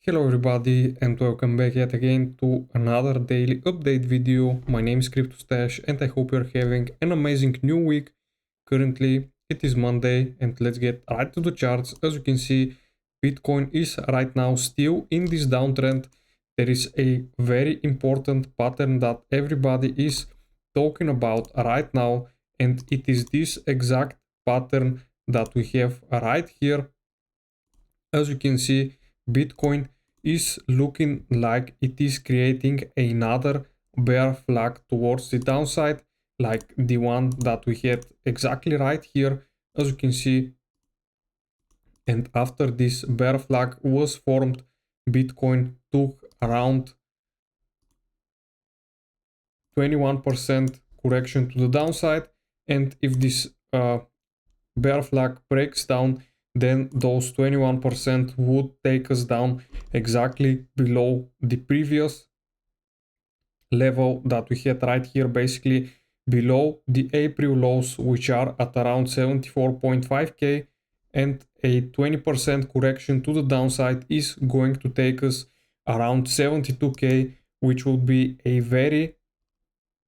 Hello everybody and welcome back yet again to another daily update video. My name is CryptoStash and I hope you're having an amazing new week. Currently it is Monday and let's get right to the charts. As you can see, Bitcoin is right now still in this downtrend. There is a very important pattern that everybody is talking about right now, and it is this exact pattern that we have right here. As you can see, Bitcoin is looking like it is creating another bear flag towards the downside, like the one that we had exactly right here, as you can see. And after this bear flag was formed, Bitcoin took around 21% correction to the downside. And if this bear flag breaks down, then those 21% would take us down exactly below the previous level that we had right here, basically below the April lows, which are at around 74.5k, and a 20% correction to the downside is going to take us around 72k, which would be a very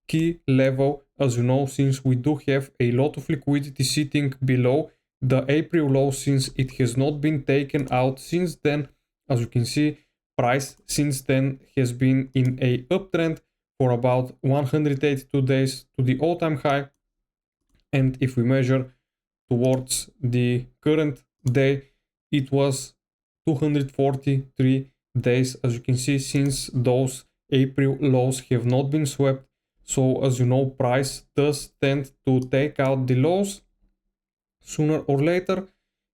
key level, as you know, since we do have a lot of liquidity sitting below the April low, since it has not been taken out since then. As you can see, price since then has been in a uptrend for about 182 days to the all-time high. And if we measure towards the current day, it was 243 days, as you can see, since those April lows have not been swept. So as you know, price does tend to take out the lows sooner or later.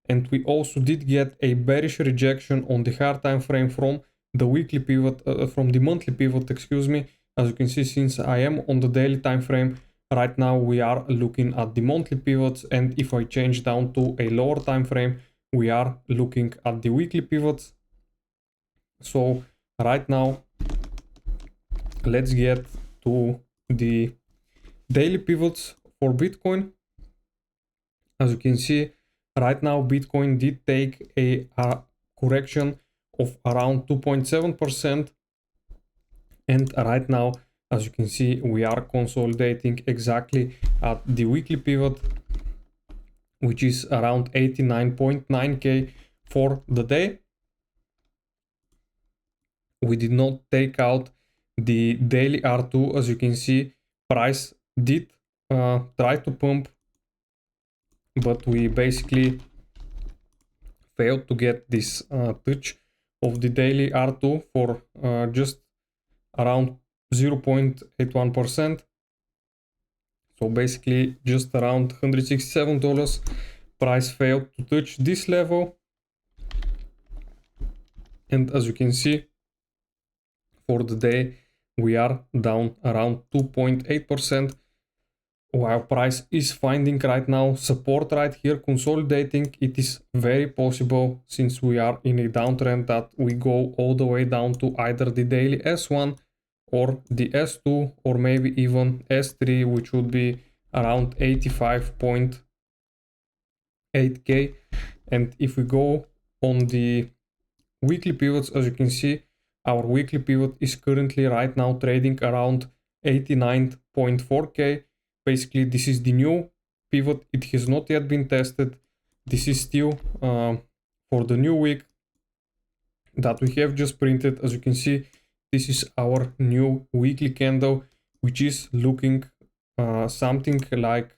And we also did get a bearish rejection on the higher time frame from the weekly pivot, from the monthly pivot, excuse me. As you can see, since I am on the daily time frame, right now we are looking at the monthly pivots, and if I change down to a lower time frame, we are looking at the weekly pivots. So right now, let's get to the daily pivots for Bitcoin. As you can see, right now Bitcoin did take a correction of around 2.7%, and right now, as you can see, we are consolidating exactly at the weekly pivot, which is around 89.9k for the day. We did not take out the daily R2. As you can see, price did try to pump, but we basically failed to get this touch of the daily R2 for just around 0.81%. So basically just around $167. Price failed to touch this level. And as you can see, for the day, we are down around 2.8%. While price is finding right now support right here, consolidating, it is very possible, since we are in a downtrend, that we go all the way down to either the daily S1 or the S2, or maybe even S3, which would be around 85.8k. And if we go on the weekly pivots, as you can see, our weekly pivot is currently right now trading around 89.4k. Basically, this is the new pivot. It has not yet been tested. This is still for the new week that we have just printed. As you can see, this is our new weekly candle, which is looking something like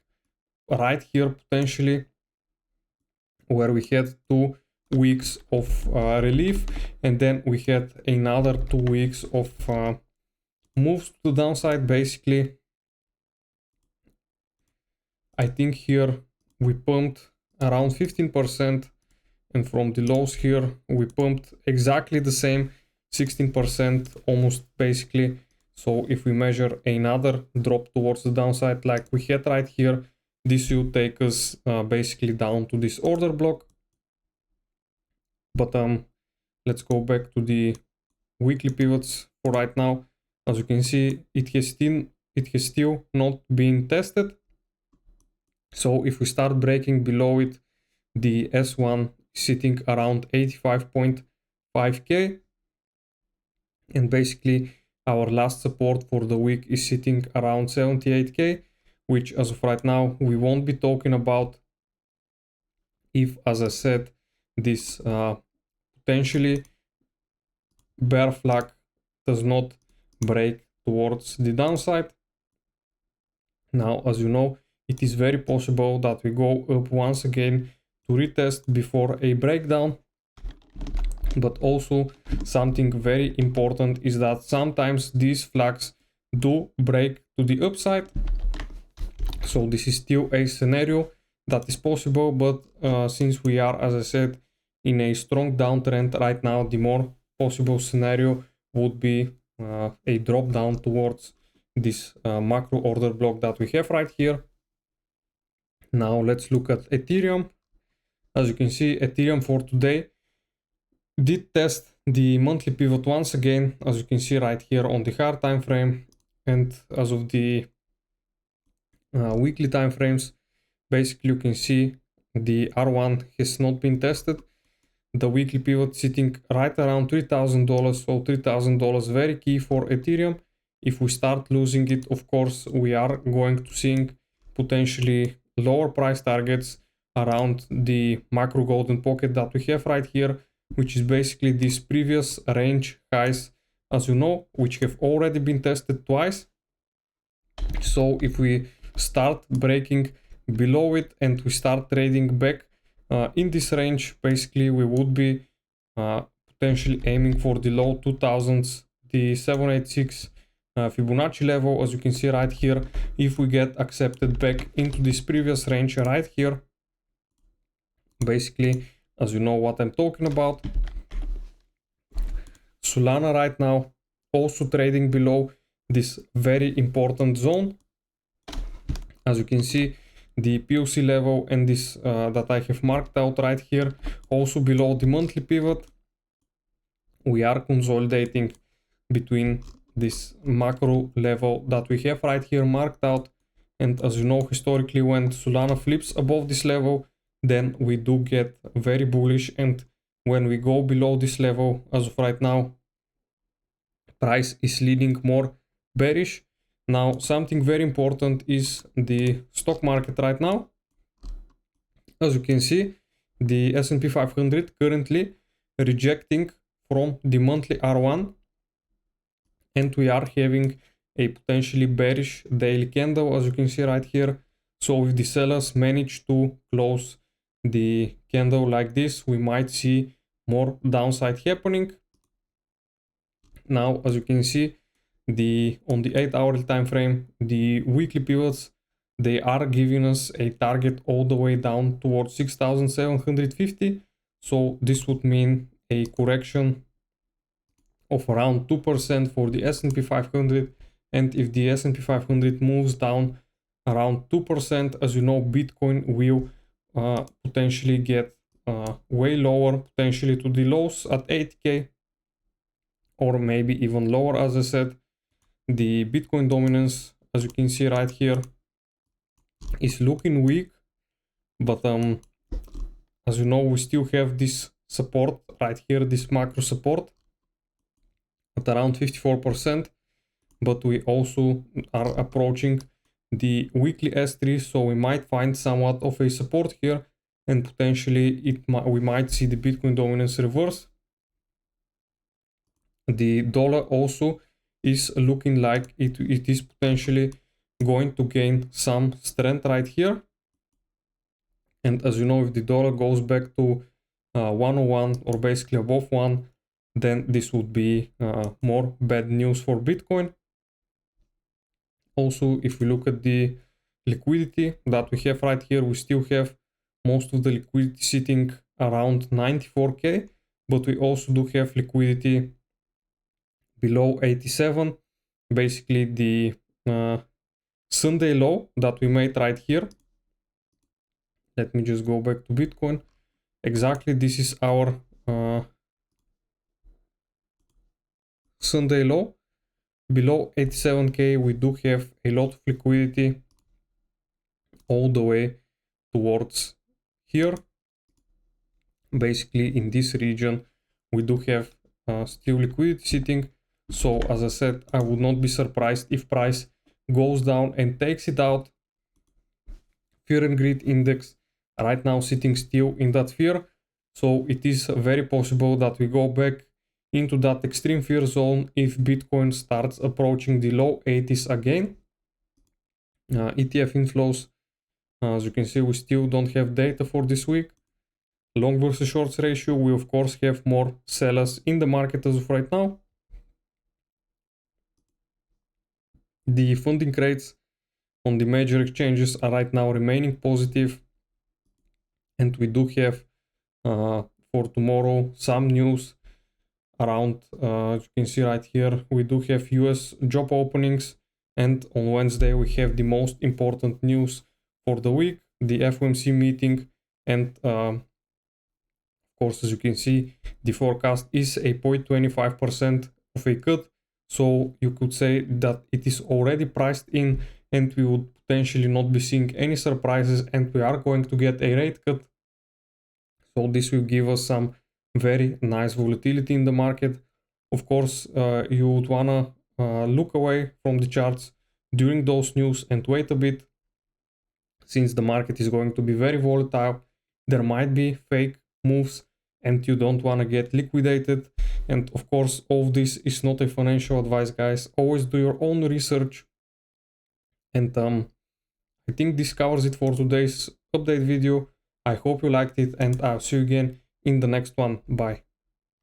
right here potentially, where we had 2 weeks of relief, and then we had another 2 weeks of moves to the downside. Basically, I think here we pumped around 15%, and from the lows here we pumped exactly the same, 16% almost basically. So if we measure another drop towards the downside like we had right here, this will take us basically down to this order block. But let's go back to the weekly pivots for right now. As you can see, it has still not been tested. So if we start breaking below it, the S1 is sitting around 85.5k. And basically our last support for the week is sitting around 78k, which as of right now we won't be talking about if, as I said, this potentially bear flag does not break towards the downside. Now, as you know, it is very possible that we go up once again to retest before a breakdown. But also something very important is that sometimes these flags do break to the upside. So this is still a scenario that is possible, but since we are, as I said, in a strong downtrend right now, the more possible scenario would be a drop down towards this macro order block that we have right here. Now let's look at Ethereum. As you can see, Ethereum for today did test the monthly pivot once again, as you can see right here on the higher time frame, and as of the weekly time frames, basically you can see the R1 has not been tested. The weekly pivot sitting right around $3,000, so $3,000 very key for Ethereum. If we start losing it, of course, we are going to see potentially lower price targets around the macro golden pocket that we have right here, which is basically these previous range highs, as you know, which have already been tested twice. So if we start breaking below it and we start trading back in this range, basically we would be potentially aiming for the low 2000s, the 786 Fibonacci level, as you can see right here. If we get accepted back into this previous range right here, basically, as you know what I'm talking about. Solana right now also trading below this very important zone. As you can see, the POC level and this that I have marked out right here, also below the monthly pivot. We are consolidating between this macro level that we have right here marked out. And as you know, historically, when Solana flips above this level, then we do get very bullish. And when we go below this level, as of right now, price is leading more bearish. Now, something very important is the stock market right now. As you can see, the S&P 500 currently rejecting from the monthly R1, and we are having a potentially bearish daily candle, as you can see right here. So if the sellers manage to close the candle like this, we might see more downside happening. Now, as you can see, on the 8-hourly time frame, the weekly pivots, they are giving us a target all the way down towards 6,750. So this would mean a correction of around 2% for the S&P 500. And if the S&P 500 moves down around 2%, as you know, Bitcoin will potentially get way lower, potentially to the lows at 80k, or maybe even lower. As I said, the Bitcoin dominance, as you can see right here, is looking weak, but as you know, we still have this support right here, this macro support at around 54%, but we also are approaching the weekly S3, so we might find somewhat of a support here, and potentially we might see the Bitcoin dominance reverse. The dollar also is looking like it is potentially going to gain some strength right here. And as you know, if the dollar goes back to 101 or basically above 1, then this would be more bad news for Bitcoin. Also, if we look at the liquidity that we have right here, we still have most of the liquidity sitting around 94k, but we also do have liquidity below 87. Basically the Sunday low that we made right here. Let me just go back to Bitcoin. Exactly, this is our Sunday low. Below 87k, we do have a lot of liquidity all the way towards here. Basically, in this region, we do have still liquidity sitting. So as I said, I would not be surprised if price goes down and takes it out. Fear and greed index right now sitting still in that fear. So it is very possible that we go back into that extreme fear zone if Bitcoin starts approaching the low 80s again. ETF inflows, as you can see, we still don't have data for this week. Long versus shorts ratio, we of course have more sellers in the market as of right now. The funding rates on the major exchanges are right now remaining positive, and we do have for tomorrow some news around, as you can see right here, we do have US job openings, and on Wednesday we have the most important news for the week, the FOMC meeting, and of course, as you can see, the forecast is a 0.25% of a cut, so you could say that it is already priced in and we would potentially not be seeing any surprises and we are going to get a rate cut. So this will give us some very nice volatility in the market. Of course, you would wanna look away from the charts during those news and wait a bit, since the market is going to be very volatile. There might be fake moves and you don't want to get liquidated. And of course, all of this is not a financial advice, guys. Always do your own research. And I think this covers it for today's update video. I hope you liked it and I'll see you again in the next one. Bye.